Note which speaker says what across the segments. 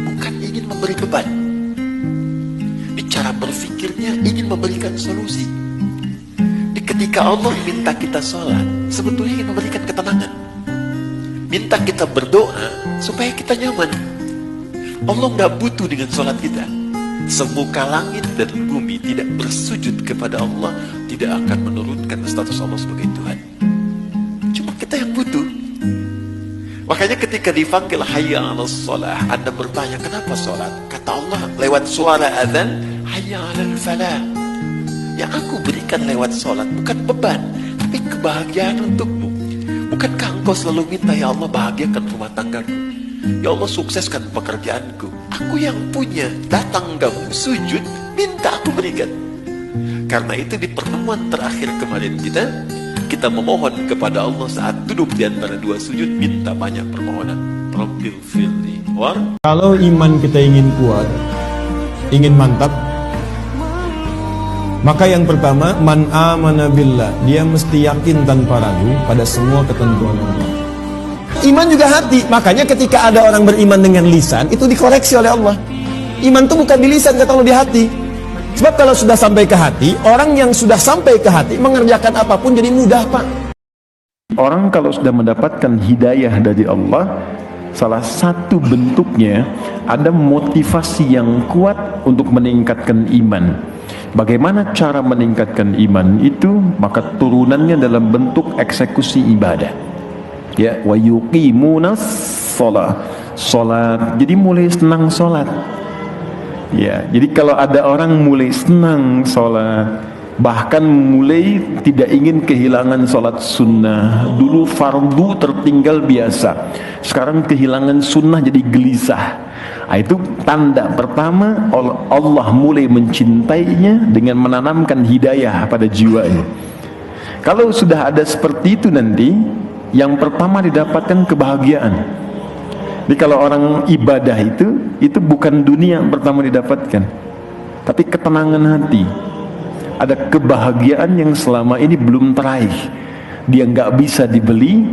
Speaker 1: bukan ingin memberi beban. Di cara berpikirnya ingin memberikan solusi. Ketika Allah minta kita sholat, sebetulnya ingin memberikan ketenangan. Minta kita berdoa supaya kita nyaman. Allah nggak butuh dengan sholat kita. Semuka langit dan bumi tidak bersujud kepada Allah, tidak akan menurunkan status Allah sebagai Tuhan. Cuma kita yang butuh. Makanya ketika dipanggil hayya 'alas shalah, Anda bertanya kenapa sholat? Kata Allah lewat suara azan, hayya 'alal falah. Yang aku berikan lewat sholat bukan beban, tapi kebahagiaan untukmu. Bukankah engkau selalu minta, ya Allah bahagiakan rumah tanggaku, ya Allah sukseskan pekerjaanku? Aku yang punya, datang kamu sujud, minta aku berikan. Karena itu di pertemuan terakhir kemarin kita memohon kepada Allah saat duduk di antara dua sujud, minta banyak permohonan. Rabbil firli war.
Speaker 2: Kalau iman kita ingin kuat, ingin mantap, maka yang pertama, man amana billah, dia mesti yakin tanpa ragu pada semua ketentuan Allah. Iman juga hati. Makanya ketika ada orang beriman dengan lisan, itu dikoreksi oleh Allah. Iman itu bukan di lisan, kata Allah, di hati. Sebab kalau sudah sampai ke hati, orang yang sudah sampai ke hati mengerjakan apapun jadi mudah, Pak.
Speaker 3: Orang kalau sudah mendapatkan hidayah dari Allah, salah satu bentuknya ada motivasi yang kuat untuk meningkatkan iman. Bagaimana cara meningkatkan iman itu? Maka turunannya dalam bentuk eksekusi ibadah. Ya, wa yuqimunas shalah. Salat. Jadi mulai senang salat. Ya, jadi kalau ada orang mulai senang salat, bahkan mulai tidak ingin kehilangan salat sunnah. Dulu fardu tertinggal biasa, sekarang kehilangan sunnah jadi gelisah. Nah, itu tanda pertama Allah mulai mencintainya dengan menanamkan hidayah pada jiwanya. Kalau sudah ada seperti itu nanti, yang pertama didapatkan kebahagiaan. Jadi kalau orang ibadah itu bukan dunia yang pertama didapatkan, tapi ketenangan hati. Ada kebahagiaan yang selama ini belum teraih. Dia nggak bisa dibeli,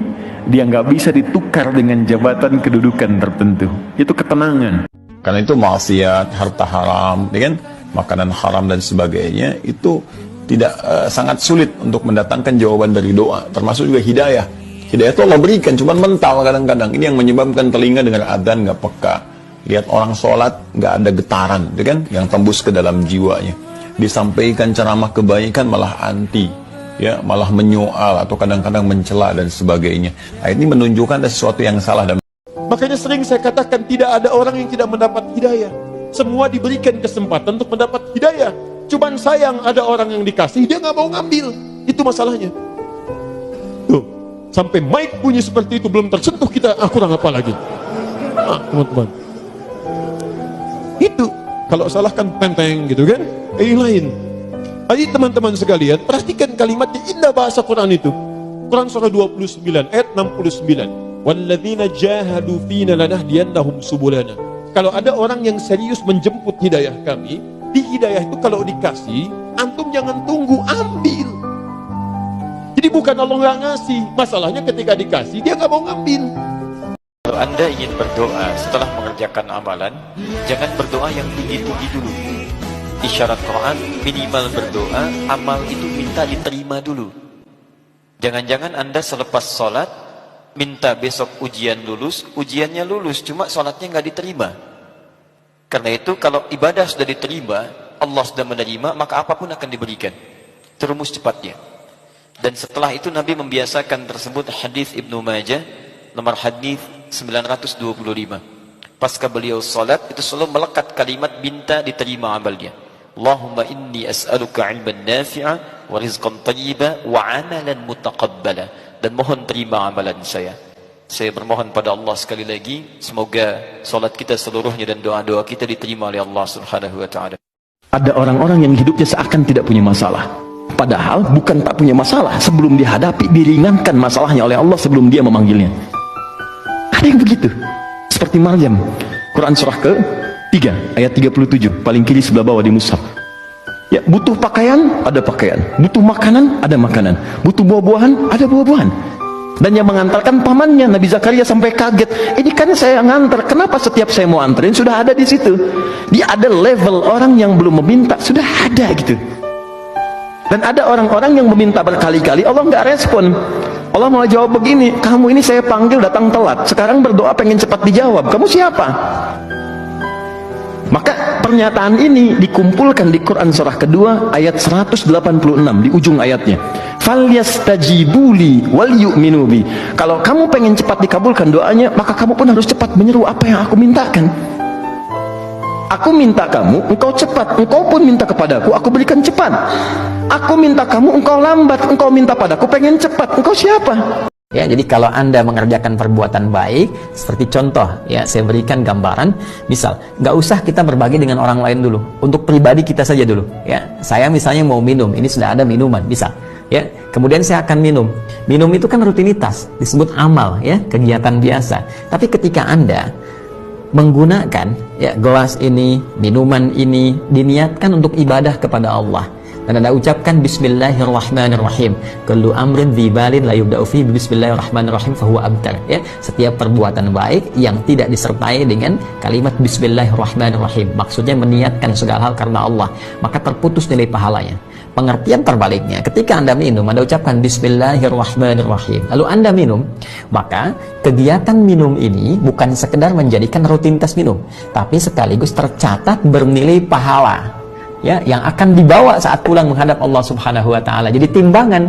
Speaker 3: dia nggak bisa ditukar dengan jabatan kedudukan tertentu. Itu ketenangan.
Speaker 4: Karena itu maksiat, harta haram, ya kan? Makanan haram dan sebagainya itu tidak sangat sulit untuk mendatangkan jawaban dari doa, termasuk juga hidayah. Hidayah itu Allah berikan, cuman mental kadang-kadang. Ini yang menyebabkan telinga dengar adzan nggak peka, lihat orang sholat nggak ada getaran, ya kan? Yang tembus ke dalam jiwanya. Disampaikan ceramah kebaikan malah anti, ya, malah menyoal atau kadang-kadang mencela dan sebagainya. Nah, ini menunjukkan ada sesuatu yang salah. Dan
Speaker 2: makanya sering saya katakan tidak ada orang yang tidak mendapat hidayah. Semua diberikan kesempatan untuk mendapat hidayah. Cuman sayang ada orang yang dikasih, dia nggak mau ngambil. Itu masalahnya. Tuh, sampai mic bunyi seperti itu belum tersentuh kita, kurang apa lagi? Teman-teman. Itu kalau salahkan penteng gitu kan? Lain. Ayo teman-teman sekalian, perhatikan kalimatnya, indah bahasa Quran itu. Quran surah 29 ayat 69. Walladzina jahadu fina lanahdiyannahum subulana. Kalau ada orang yang serius menjemput hidayah kami, di hidayah itu kalau dikasih, antum jangan tunggu, ambil. Jadi bukan Allah nggak ngasih, masalahnya ketika dikasih dia nggak mau ngambil.
Speaker 1: Kalau Anda ingin berdoa setelah mengerjakan amalan, jangan berdoa yang tinggi-tinggi dulu. Isyarat Quran, minimal berdoa, amal itu minta diterima dulu. Jangan-jangan Anda selepas sholat minta besok ujian lulus, ujiannya lulus, cuma sholatnya nggak diterima. Karena itu kalau ibadah sudah diterima, Allah sudah menerima, maka apapun akan diberikan. Terumus cepatnya. Dan setelah itu Nabi membiasakan tersebut, hadis Ibnu Majah nomor hadis 925. Pasca beliau salat itu selalu melekat kalimat minta diterima amalnya. Allahumma inni as'aluka ilman nafi'a wa rizqan thayyiba wa amalan mutaqabbala, dan mohon terima amalan saya. Saya bermohon pada Allah sekali lagi, semoga salat kita seluruhnya dan doa-doa kita diterima oleh Allah Subhanahu wa taala.
Speaker 3: Ada orang-orang yang hidupnya seakan tidak punya masalah, padahal bukan tak punya masalah. Sebelum dihadapi, diringankan masalahnya oleh Allah sebelum dia memanggilnya. Ada yang begitu, seperti Maryam. Quran surah ke-3 ayat 37, paling kiri sebelah bawah di mushaf. Ya, butuh pakaian, ada pakaian. Butuh makanan, ada makanan. Butuh buah-buahan, ada buah-buahan. Dan yang mengantarkan pamannya, Nabi Zakaria sampai kaget. Ini kan saya ngantar, kenapa setiap saya mau anterin sudah ada di situ? Dia ada level orang yang belum meminta, sudah ada gitu. Dan ada orang-orang yang meminta berkali-kali, Allah nggak respon. Allah mau jawab begini, kamu ini saya panggil datang telat, sekarang berdoa pengen cepat dijawab, kamu siapa? Maka pernyataan ini dikumpulkan di Quran surah kedua ayat 186 di ujung ayatnya. Falyastajibuli wal yu'minu bi. Kalau kamu pengen cepat dikabulkan doanya, maka kamu pun harus cepat menyeru apa yang aku mintakan. Aku minta kamu, engkau cepat, engkau pun minta kepadaku, aku berikan cepat. Aku minta kamu, engkau lambat, engkau minta padaku pengen cepat, engkau siapa?
Speaker 5: Ya, jadi kalau Anda mengerjakan perbuatan baik, seperti contoh, ya saya berikan gambaran, misal, nggak usah kita berbagi dengan orang lain dulu, untuk pribadi kita saja dulu. Ya, saya misalnya mau minum, ini sudah ada minuman, bisa. Ya, kemudian saya akan minum. Minum itu kan rutinitas, disebut amal, ya, kegiatan biasa. Tapi ketika Anda menggunakan ya gelas ini, minuman ini, diniatkan untuk ibadah kepada Allah. Dan Anda ucapkan Bismillahirrahmanirrahim. Kullu amrin dzibalin la yubda'u fi Bismillahirrahmanirrahim fahuwa abtar. Ya, setiap perbuatan baik yang tidak disertai dengan kalimat Bismillahirrahmanirrahim, maksudnya meniatkan segala hal karena Allah, maka terputus nilai pahalanya. Pengertian terbaliknya, ketika Anda minum, Anda ucapkan Bismillahirrahmanirrahim, lalu Anda minum, maka kegiatan minum ini bukan sekedar menjadikan rutinitas minum, tapi sekaligus tercatat bernilai pahala, ya, yang akan dibawa saat pulang menghadap Allah Subhanahu wa Ta'ala. Jadi timbangan